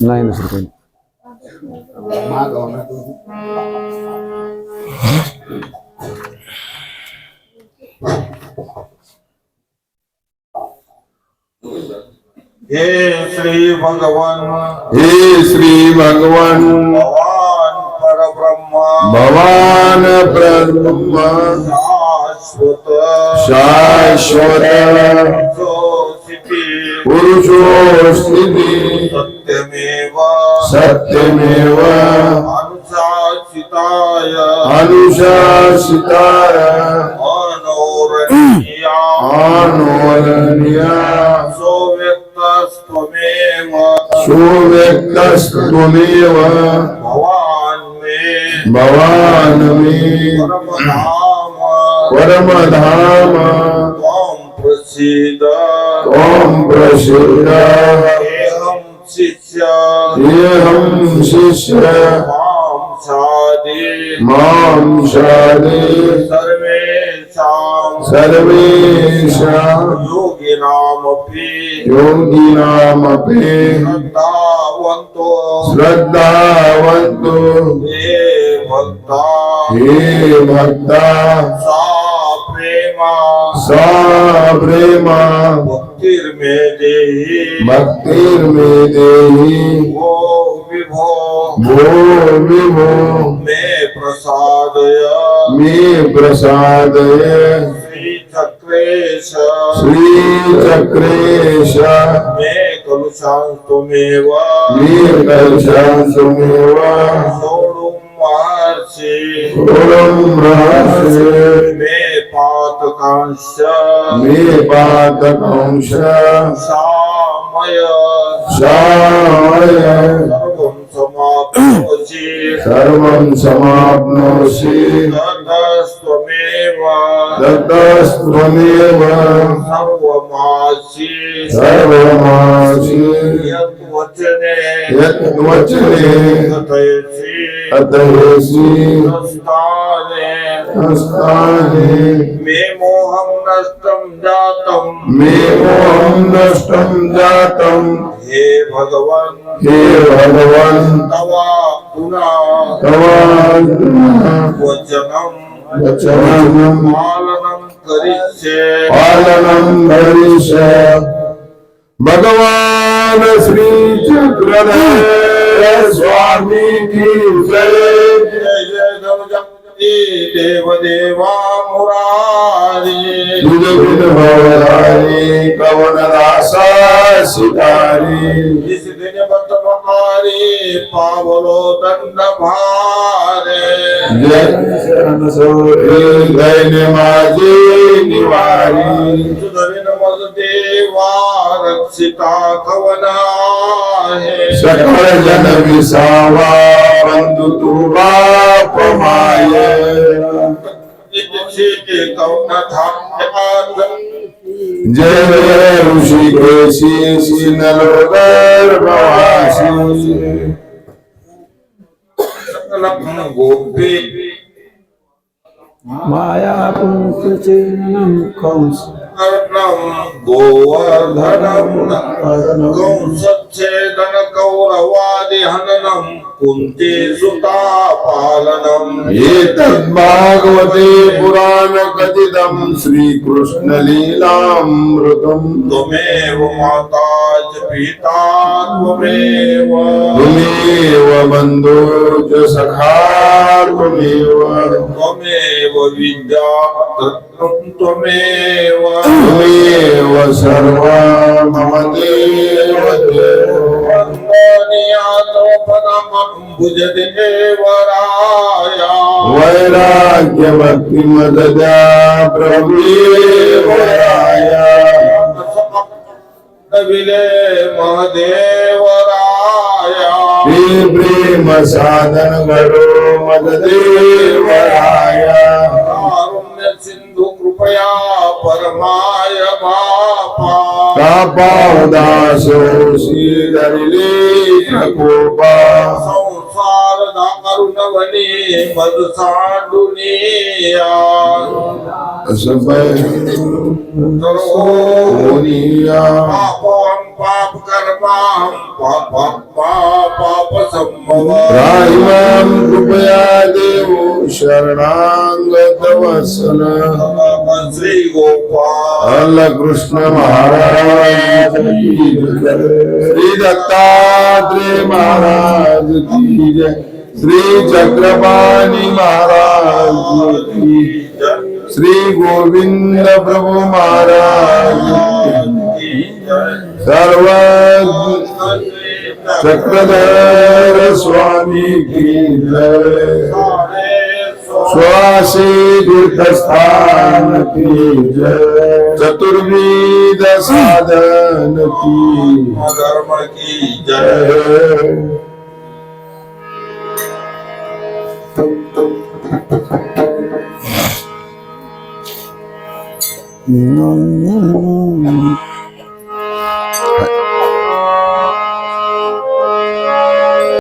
नाही दुसरं काही. हे श्री भगवान, हे श्री भगवान, भवान परब्रह्मा, भवान परब्रह्म, शाश्वत पुरुषो स्थिती सत्यमेव सत्यमेव अनुशासिताय अनोरणीया सुव्यक्तस्त्वमेव भवान् मे परमधाम त्वं प्रसीद एहं शिष्य मां शादे सर्वेश योगिनामपि योगिनामपि श्रद्धावन्तो श्रद्धावन्तो ये भक्ता हे भक्ता सा प्रेमा सा प्रेमा भक्तिर्मे देहि भक्तिर्मे देहि वो विभो भो विभो मे प्रसादय मे प्रसादय श्रीचक्रेश श्रीचक्रेश मे कलुषान्तमेव मे कलशांसमेव सोढुं महर्षि ओम रहस्य मे पातकांश मे पातकांश सामय शामय सर्वं समाप्नोषि सर्वं समाप्नोषि ततस्त्वमेव ततस्त्वमेव सर्वमासि सर्वमासि यद्वचने यद्वचने कथयसि अतयसि तत्स्थाने स्थाने मे मोहं नष्टं जातं मे मोहं नष्टं जातं हे भगवन् हे भगवन् तव पुनः तव वचनं वचनं पालनं करिष्ये पालनं करिष्ये भगवान श्री चक्रधर स्वामी की जय जय जय गणपति देव देवा मुरारी तुझ बिन भवधारी कवन दासा सिधारी जिस दिन बतमहारी पावलो दंड भारे जय शरण सोरे दैन्य माझे निवारी सुधविन मज देवा रक्षिता कवना है सकळ जन विसावा बंधु तू बाप माये कवन थांब जय जय ऋषिकेशी गर्भवासी गोपी माया पुंसचिन्नं कंस कर्णं गोवर्धनं कंसच्छेदन कौरवादि हननं कुन्ती सुता पालनं एतद्भागवते पुराण कथितं श्रीकृष्ण लीलामृतम् त्वमेव माता च पिता त्वमेव त्वमेव बन्धो च सखा त्वमेव त्वमेव विद्या रत्नं त्वमेव त्वमेव सर्वं मम देव वन्दनीयातोपदमम्बुजदेवराया वैराग्य भक्ति मददा प्रभुदेवराय विले महदेवराया हे प्रेम साधन गरो मददेवराय कारुण्य सिंधु कृपया परमाय बापा कापावदासो श्रीधरिले कोपा संसार दारुणवनी मधुसांडुनिया सोनिया पापं पाप कर्मां पाप संभव राहिमां कृपया देवो शरणागत वत्सल श्री गोपाल कृष्ण महाराज की जय श्री दत्तात्रेय महाराज की जय श्री चक्रपाणी महाराज की श्री गोविंद प्रभु महाराज की सर्व चक्रधर स्वामी की जय श्वासी तीर्थस्थान की जय चतुर्विध साधन की धर्म की जय जय Mm-hmm.